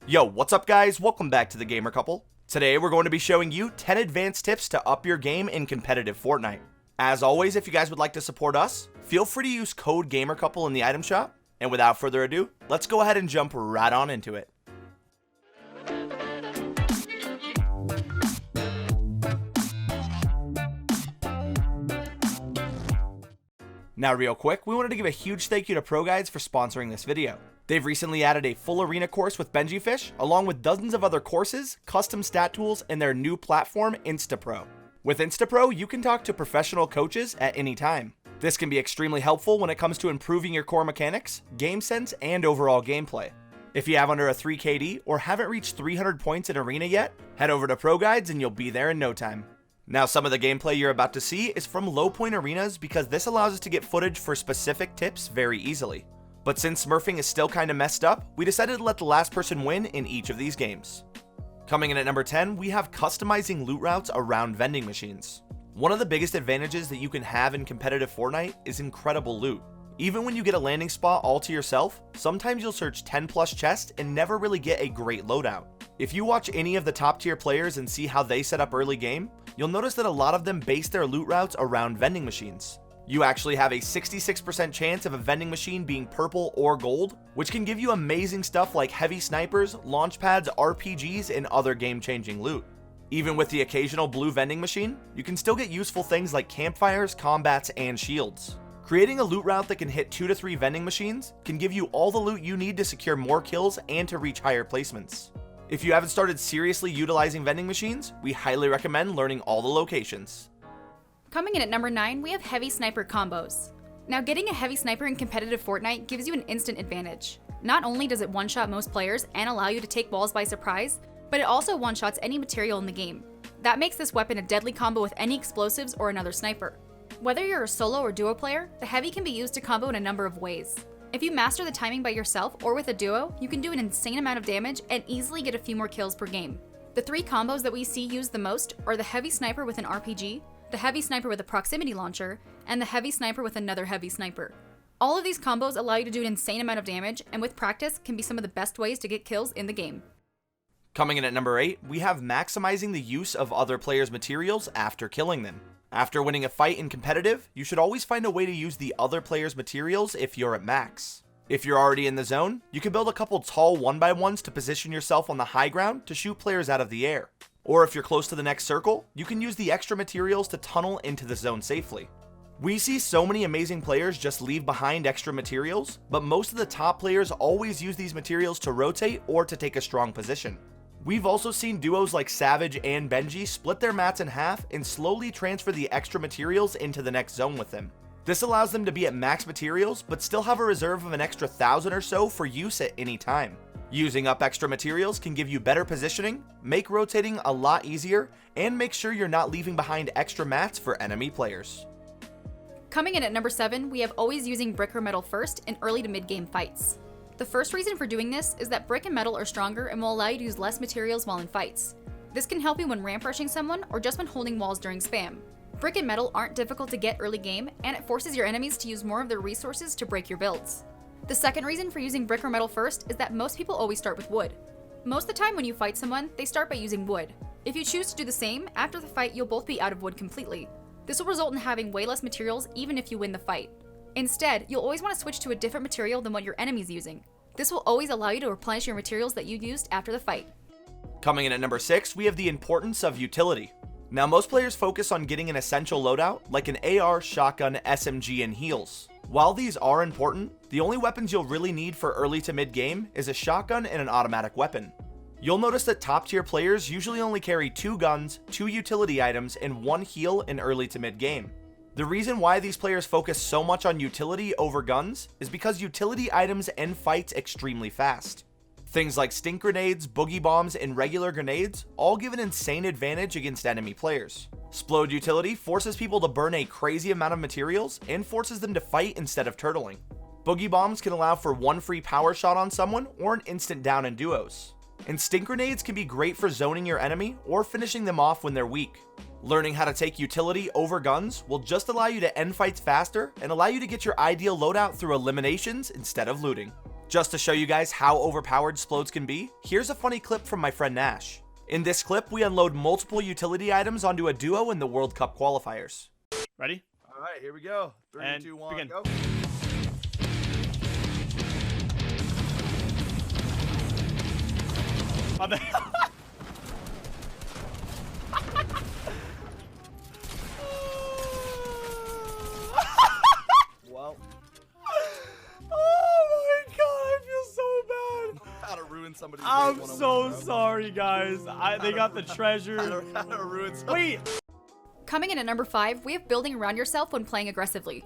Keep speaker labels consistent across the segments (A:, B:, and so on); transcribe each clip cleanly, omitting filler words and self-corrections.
A: Yo, what's up guys? Welcome back to the Gamer Couple. Today we're going to be showing you 10 advanced tips to up your game in competitive Fortnite. As always, if you guys would like to support us, feel free to use code GAMERCOUPLE in the item shop. And without further ado, let's go ahead and jump right on into it. Now real quick, we wanted to give a huge thank you to ProGuides for sponsoring this video. They've recently added a full arena course with Benjifish, along with dozens of other courses, custom stat tools, and their new platform, InstaPro. With InstaPro, you can talk to professional coaches at any time. This can be extremely helpful when it comes to improving your core mechanics, game sense, and overall gameplay. If you have under a 3 KD or haven't reached 300 points in arena yet, head over to ProGuides and you'll be there in no time. Now some of the gameplay you're about to see is from low point arenas because this allows us to get footage for specific tips very easily. But since smurfing is still kinda messed up, we decided to let the last person win in each of these games. Coming in at number 10, we have customizing loot routes around vending machines. One of the biggest advantages that you can have in competitive Fortnite is incredible loot. Even when you get a landing spot all to yourself, sometimes you'll search 10 plus chests and never really get a great loadout. If you watch any of the top tier players and see how they set up early game, you'll notice that a lot of them base their loot routes around vending machines. You actually have a 66% chance of a vending machine being purple or gold, which can give you amazing stuff like heavy snipers, launch pads, RPGs, and other game-changing loot. Even with the occasional blue vending machine, you can still get useful things like campfires, combats, and shields. Creating a loot route that can hit 2 to 3 vending machines can give you all the loot you need to secure more kills and to reach higher placements. If you haven't started seriously utilizing vending machines, we highly recommend learning all the locations.
B: Coming in at number 9, we have heavy sniper combos. Now getting a heavy sniper in competitive Fortnite gives you an instant advantage. Not only does it one-shot most players and allow you to take walls by surprise, but it also one-shots any material in the game. That makes this weapon a deadly combo with any explosives or another sniper. Whether you're a solo or duo player, the heavy can be used to combo in a number of ways. If you master the timing by yourself or with a duo, you can do an insane amount of damage and easily get a few more kills per game. The 3 combos that we see used the most are the heavy sniper with an RPG, the heavy sniper with a proximity launcher, and the heavy sniper with another heavy sniper. All of these combos allow you to do an insane amount of damage, and with practice can be some of the best ways to get kills in the game.
A: Coming in at number 8, we have maximizing the use of other players' materials after killing them. After winning a fight in competitive, you should always find a way to use the other player's materials if you're at max. If you're already in the zone, you can build a couple tall 1x1s to position yourself on the high ground to shoot players out of the air. Or if you're close to the next circle, you can use the extra materials to tunnel into the zone safely. We see so many amazing players just leave behind extra materials, but most of the top players always use these materials to rotate or to take a strong position. We've also seen duos like Savage and Benji split their mats in half and slowly transfer the extra materials into the next zone with them. This allows them to be at max materials, but still have a reserve of an extra 1,000 or so for use at any time. Using up extra materials can give you better positioning, make rotating a lot easier, and make sure you're not leaving behind extra mats for enemy players.
B: Coming in at number 7, we have always using brick or metal first in early to mid-game fights. The first reason for doing this is that brick and metal are stronger and will allow you to use less materials while in fights. This can help you when ramp rushing someone or just when holding walls during spam. Brick and metal aren't difficult to get early game, and it forces your enemies to use more of their resources to break your builds. The second reason for using brick or metal first is that most people always start with wood. Most of the time when you fight someone, they start by using wood. If you choose to do the same, after the fight you'll both be out of wood completely. This will result in having way less materials even if you win the fight. Instead, you'll always want to switch to a different material than what your enemy's using. This will always allow you to replenish your materials that you used after the fight.
A: Coming in at number 6, we have the importance of utility. Now most players focus on getting an essential loadout like an AR, shotgun, SMG, and heals. While these are important, the only weapons you'll really need for early to mid game is a shotgun and an automatic weapon. You'll notice that top tier players usually only carry 2 guns, 2 utility items, and 1 heal in early to mid game. The reason why these players focus so much on utility over guns is because utility items end fights extremely fast. Things like stink grenades, boogie bombs, and regular grenades all give an insane advantage against enemy players. Splode utility forces people to burn a crazy amount of materials and forces them to fight instead of turtling. Boogie bombs can allow for 1 free power shot on someone or an instant down in duos. And stink grenades can be great for zoning your enemy or finishing them off when they're weak. Learning how to take utility over guns will just allow you to end fights faster and allow you to get your ideal loadout through eliminations instead of looting. Just to show you guys how overpowered Splodes can be, here's a funny clip from my friend Nash. In this clip, we unload multiple utility items onto a duo in the World Cup qualifiers.
C: Ready?
D: All right, here we go. 3,
C: And
D: 2, 1,
C: begin.
D: go.
C: On the
D: Well,
C: oh my god, I feel so bad.
D: how to ruin somebody's
C: I'm
D: day 101,
C: so
D: bro.
C: sorry, guys. They got the
D: How
C: treasure.
D: to ruin somebody.
C: Wait.
B: Coming in at number 5, we have building around yourself when playing aggressively.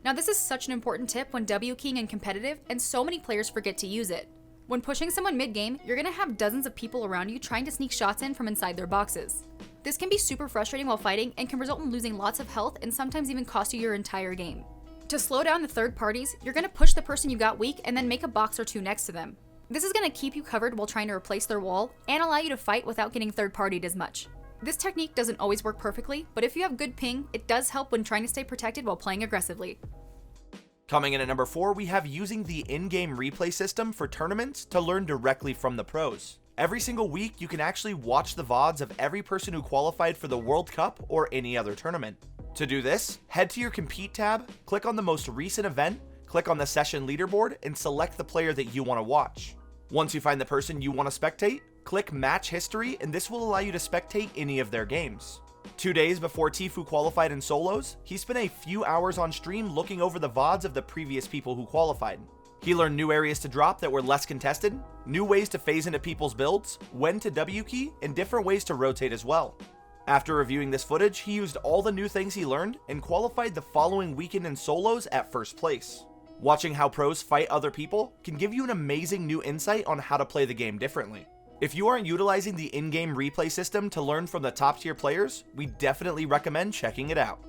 B: Now this is such an important tip when W-keying in competitive, and so many players forget to use it. When pushing someone mid-game, you're gonna have dozens of people around you trying to sneak shots in from inside their boxes. This can be super frustrating while fighting and can result in losing lots of health and sometimes even cost you your entire game. To slow down the third parties, you're gonna push the person you got weak and then make a box or two next to them. This is gonna keep you covered while trying to replace their wall and allow you to fight without getting third-partied as much. This technique doesn't always work perfectly, but if you have good ping, it does help when trying to stay protected while playing aggressively.
A: Coming in at number 4, we have using the in-game replay system for tournaments to learn directly from the pros. Every single week, you can actually watch the VODs of every person who qualified for the World Cup or any other tournament. To do this, head to your Compete tab, click on the most recent event, click on the session leaderboard, and select the player that you want to watch. Once you find the person you want to spectate, click Match History, and this will allow you to spectate any of their games. 2 days before Tfue qualified in solos, he spent a few hours on stream looking over the VODs of the previous people who qualified. He learned new areas to drop that were less contested, new ways to phase into people's builds, when to W-key, and different ways to rotate as well. After reviewing this footage, he used all the new things he learned and qualified the following weekend in solos at first place. Watching how pros fight other people can give you an amazing new insight on how to play the game differently. If you aren't utilizing the in-game replay system to learn from the top tier players, we definitely recommend checking it out.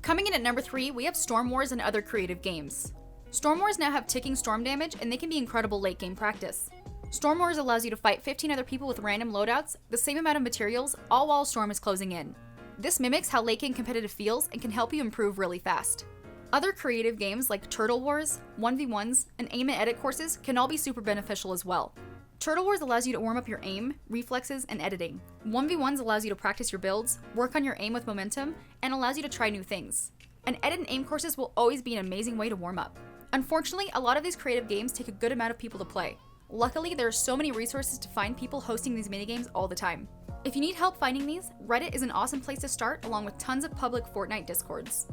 B: Coming in at number 3, we have Storm Wars and other creative games. Storm Wars now have ticking storm damage, and they can be incredible late game practice. Storm Wars allows you to fight 15 other people with random loadouts, the same amount of materials, all while a storm is closing in. This mimics how late game competitive feels and can help you improve really fast. Other creative games like Turtle Wars, 1v1s, and aim and edit courses can all be super beneficial as well. Turtle Wars allows you to warm up your aim, reflexes, and editing. 1v1s allows you to practice your builds, work on your aim with momentum, and allows you to try new things. And edit and aim courses will always be an amazing way to warm up. Unfortunately, a lot of these creative games take a good amount of people to play. Luckily, there are so many resources to find people hosting these minigames all the time. If you need help finding these, Reddit is an awesome place to start, along with tons of public Fortnite discords.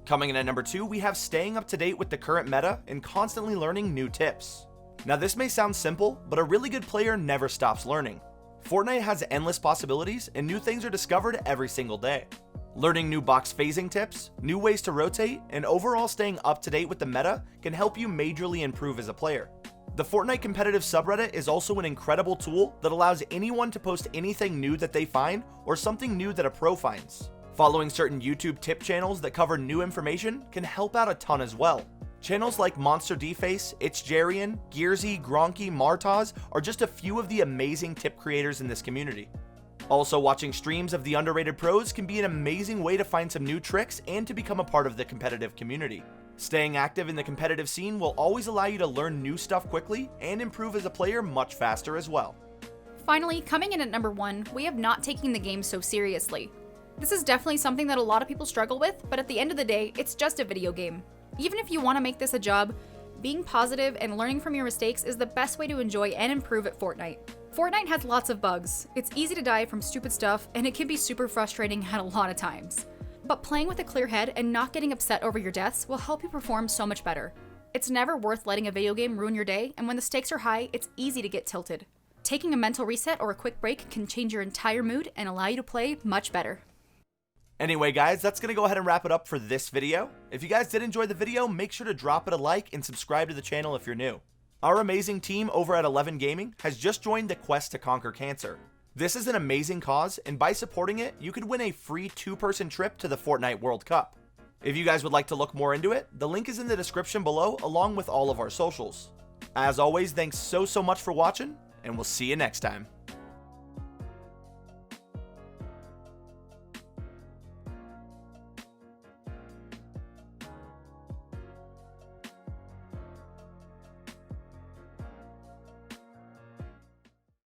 A: Coming in at number 2, we have staying up to date with the current meta and constantly learning new tips. Now this may sound simple, but a really good player never stops learning. Fortnite has endless possibilities and new things are discovered every single day. Learning new box phasing tips, new ways to rotate, and overall staying up to date with the meta can help you majorly improve as a player. The Fortnite competitive subreddit is also an incredible tool that allows anyone to post anything new that they find or something new that a pro finds. Following certain YouTube tip channels that cover new information can help out a ton as well. Channels like Monster Deface, It's Jarian, Gearsy, Gronky, Martaz are just a few of the amazing tip creators in this community. Also, watching streams of the underrated pros can be an amazing way to find some new tricks and to become a part of the competitive community. Staying active in the competitive scene will always allow you to learn new stuff quickly and improve as a player much faster as well.
B: Finally, coming in at number 1, we have not taking the game so seriously. This is definitely something that a lot of people struggle with, but at the end of the day, it's just a video game. Even if you want to make this a job, being positive and learning from your mistakes is the best way to enjoy and improve at Fortnite. Fortnite has lots of bugs, it's easy to die from stupid stuff, and it can be super frustrating at a lot of times. But playing with a clear head and not getting upset over your deaths will help you perform so much better. It's never worth letting a video game ruin your day, and when the stakes are high, it's easy to get tilted. Taking a mental reset or a quick break can change your entire mood and allow you to play much better.
A: Anyway guys, that's going to go ahead and wrap it up for this video. If you guys did enjoy the video, make sure to drop it a like and subscribe to the channel if you're new. Our amazing team over at 11 Gaming has just joined the quest to conquer cancer. This is an amazing cause, and by supporting it, you could win a free 2-person trip to the Fortnite World Cup. If you guys would like to look more into it, the link is in the description below along with all of our socials. As always, thanks so much for watching, and we'll see you next time.